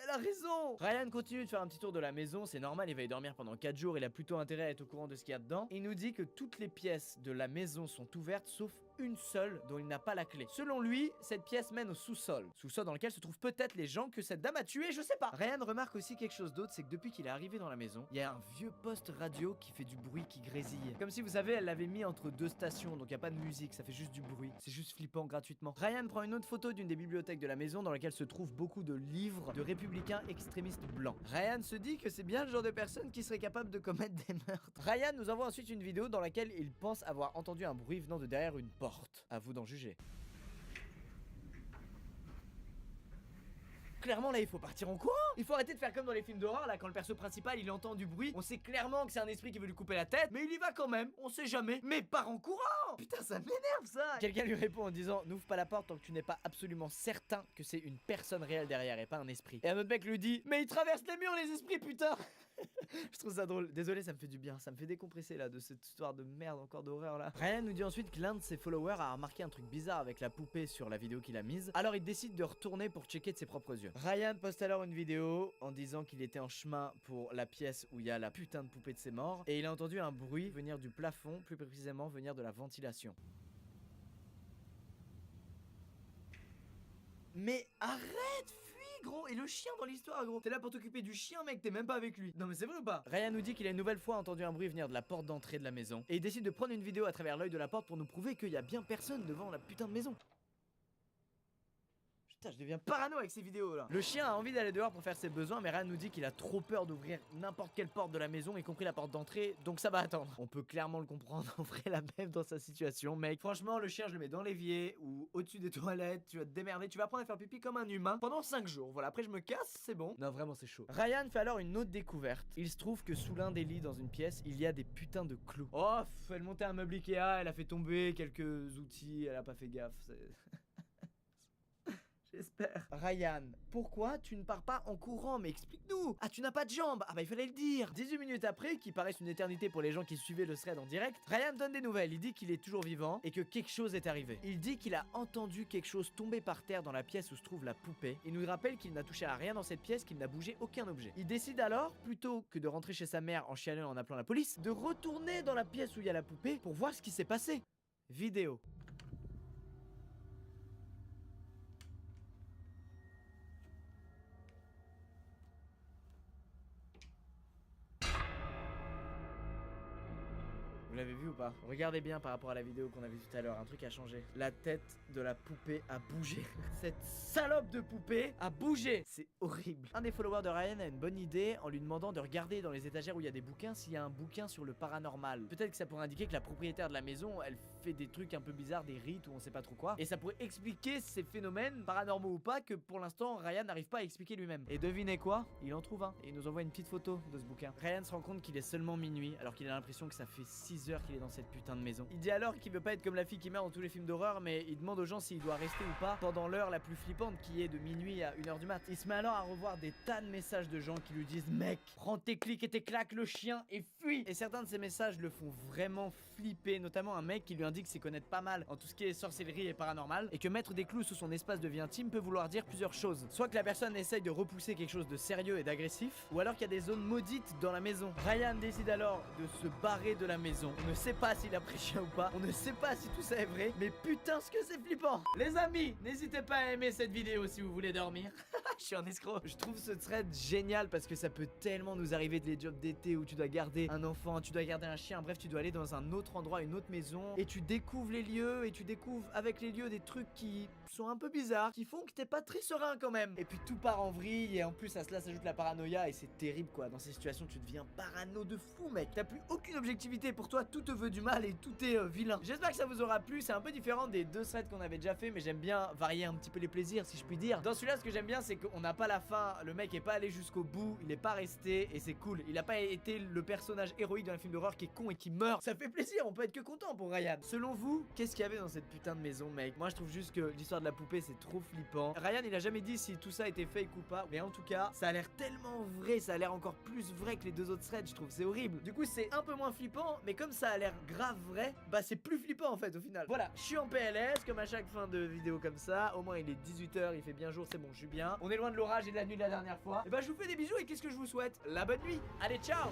Elle a raison. Ryan continue de faire un petit tour de la maison, c'est normal, il va y dormir pendant 4 jours, il a plutôt intérêt à être au courant de ce qu'il y a dedans. Il nous dit que toutes les pièces de la maison sont ouvertes sauf une seule dont il n'a pas la clé. Selon lui, cette pièce mène au sous-sol. Sous-sol dans lequel se trouvent peut-être les gens que cette dame a tués, je sais pas. Ryan remarque aussi quelque chose d'autre, c'est que depuis qu'il est arrivé dans la maison, il y a un vieux poste radio qui fait du bruit, qui grésille. Comme si vous savez, elle l'avait mis entre deux stations, donc il y a pas de musique, ça fait juste du bruit. C'est juste flippant gratuitement. Ryan prend une autre photo d'une des bibliothèques de la maison dans laquelle se trouvent beaucoup de livres de républicains extrémistes blancs. Ryan se dit que c'est bien le genre de personne qui serait capable de commettre des meurtres. Ryan nous envoie ensuite une vidéo dans laquelle il pense avoir entendu un bruit venant de derrière une porte. À vous d'en juger. Clairement là il faut partir en courant. Il faut arrêter de faire comme dans les films d'horreur là, quand le perso principal il entend du bruit, on sait clairement que c'est un esprit qui veut lui couper la tête, mais il y va quand même, on sait jamais. Mais part en courant. Putain ça m'énerve ça. Quelqu'un lui répond en disant: n'ouvre pas la porte tant que tu n'es pas absolument certain que c'est une personne réelle derrière et pas un esprit. Et un autre mec lui dit: mais ils traversent les murs les esprits putain. Je trouve ça drôle. Désolé, ça me fait du bien. Ça me fait décompresser là de cette histoire de merde encore d'horreur là. Ryan nous dit ensuite que l'un de ses followers a remarqué un truc bizarre avec la poupée sur la vidéo qu'il a mise. Alors il décide de retourner pour checker de ses propres yeux. Ryan poste alors une vidéo en disant qu'il était en chemin pour la pièce où il y a la putain de poupée de ses morts. Et il a entendu un bruit venir du plafond, plus précisément venir de la ventilation. Mais arrête, fuis gros. Et le chien dans l'histoire gros. T'es là pour t'occuper du chien mec, t'es même pas avec lui. Non mais c'est vrai ou pas? Ryan nous dit qu'il a une nouvelle fois entendu un bruit venir de la porte d'entrée de la maison. Et il décide de prendre une vidéo à travers l'œil de la porte pour nous prouver qu'il y a bien personne devant la putain de maison. Putain, je deviens parano avec ces vidéos là. Le chien a envie d'aller dehors pour faire ses besoins, mais Ryan nous dit qu'il a trop peur d'ouvrir n'importe quelle porte de la maison, y compris la porte d'entrée, donc ça va attendre. On peut clairement le comprendre, on ferait la même dans sa situation, mec. Franchement, le chien, je le mets dans l'évier ou au-dessus des toilettes, tu vas te démerder, tu vas apprendre à faire pipi comme un humain pendant 5 jours. Voilà, après je me casse, c'est bon. Non, vraiment, c'est chaud. Ryan fait alors une autre découverte. Il se trouve que sous l'un des lits dans une pièce, il y a des putains de clous. Oh, elle montait un meuble Ikea, elle a fait tomber quelques outils, elle a pas fait gaffe, c'est... J'espère. Ryan, pourquoi tu ne pars pas en courant? Mais explique-nous. Ah, tu n'as pas de jambes. Ah bah il fallait le dire. 18 minutes après, qui paraissent une éternité pour les gens qui suivaient le thread en direct, Ryan donne des nouvelles. Il dit qu'il est toujours vivant et que quelque chose est arrivé. Il dit qu'il a entendu quelque chose tomber par terre dans la pièce où se trouve la poupée. Il nous rappelle qu'il n'a touché à rien dans cette pièce, qu'il n'a bougé aucun objet. Il décide alors, plutôt que de rentrer chez sa mère en chialant en appelant la police, de retourner dans la pièce où il y a la poupée pour voir ce qui s'est passé. Vidéo. Vous l'avez vu ou pas? Regardez bien par rapport à la vidéo qu'on a vue tout à l'heure, un truc a changé. La tête de la poupée a bougé. Cette salope de poupée a bougé. C'est horrible. Un des followers de Ryan a une bonne idée en lui demandant de regarder dans les étagères où il y a des bouquins s'il y a un bouquin sur le paranormal. Peut-être que ça pourrait indiquer que la propriétaire de la maison, elle fait des trucs un peu bizarres, des rites ou on sait pas trop quoi. Et ça pourrait expliquer ces phénomènes, paranormaux ou pas, que pour l'instant Ryan n'arrive pas à expliquer lui-même. Et devinez quoi? Il en trouve un. Et il nous envoie une petite photo de ce bouquin. Ryan se rend compte qu'il est seulement minuit alors qu'il a l'impression que ça fait 6 heures qu'il est dans cette putain de maison. Il dit alors qu'il veut pas être comme la fille qui meurt dans tous les films d'horreur, mais il demande aux gens s'il doit rester ou pas pendant l'heure la plus flippante qui est de minuit à 1h du mat. Il se met alors à revoir des tas de messages de gens qui lui disent: mec, prends tes clics et tes claques, le chien, et fuis. Et certains de ces messages le font vraiment flipper, notamment un mec qui lui indique s'y connaître pas mal en tout ce qui est sorcellerie et paranormal, et que mettre des clous sous son espace de vie intime peut vouloir dire plusieurs choses. Soit que la personne essaye de repousser quelque chose de sérieux et d'agressif, ou alors qu'il y a des zones maudites dans la maison. Ryan décide alors de se barrer de la maison. On ne sait pas s'il a pris chien ou pas, on ne sait pas si tout ça est vrai, mais putain ce que c'est flippant. Les amis, n'hésitez pas à aimer cette vidéo si vous voulez dormir. Je suis un escroc. Je trouve ce thread génial parce que ça peut tellement nous arriver de les jobs d'été où tu dois garder un enfant, tu dois garder un chien, bref tu dois aller dans un autre autre endroit, une autre maison, et tu découvres les lieux, et tu découvres avec les lieux des trucs qui sont un peu bizarres, qui font que t'es pas très serein quand même. Et puis tout part en vrille, et en plus à cela s'ajoute la paranoïa, et c'est terrible quoi. Dans ces situations, tu deviens parano de fou, mec. T'as plus aucune objectivité, pour toi tout te veut du mal et tout est vilain. J'espère que ça vous aura plu, c'est un peu différent des 2 threads qu'on avait déjà fait, mais j'aime bien varier un petit peu les plaisirs, si je puis dire. Dans celui-là, ce que j'aime bien, c'est qu'on n'a pas la fin, le mec est pas allé jusqu'au bout, il est pas resté, et c'est cool. Il a pas été le personnage héroïque d'un film d'horreur qui est con et qui meurt. Ça fait plaisir, on peut être que content pour Ryan. Selon vous, qu'est-ce qu'il y avait dans cette putain de maison, mec? Moi, je trouve juste que l'histoire de la poupée, c'est trop flippant. Ryan, il a jamais dit si tout ça était fake ou pas, mais en tout cas, ça a l'air tellement vrai, ça a l'air encore plus vrai que les 2 autres threads, je trouve, c'est horrible. Du coup, c'est un peu moins flippant, mais comme ça a l'air grave vrai, bah c'est plus flippant en fait au final. Voilà, je suis en PLS, comme à chaque fin de vidéo comme ça. Au moins, il est 18 h, il fait bien jour, c'est bon, je suis bien. On est loin de l'orage et de la nuit de la dernière fois. Et bah, je vous fais des bisous et qu'est-ce que je vous souhaite? La bonne nuit. Allez, ciao!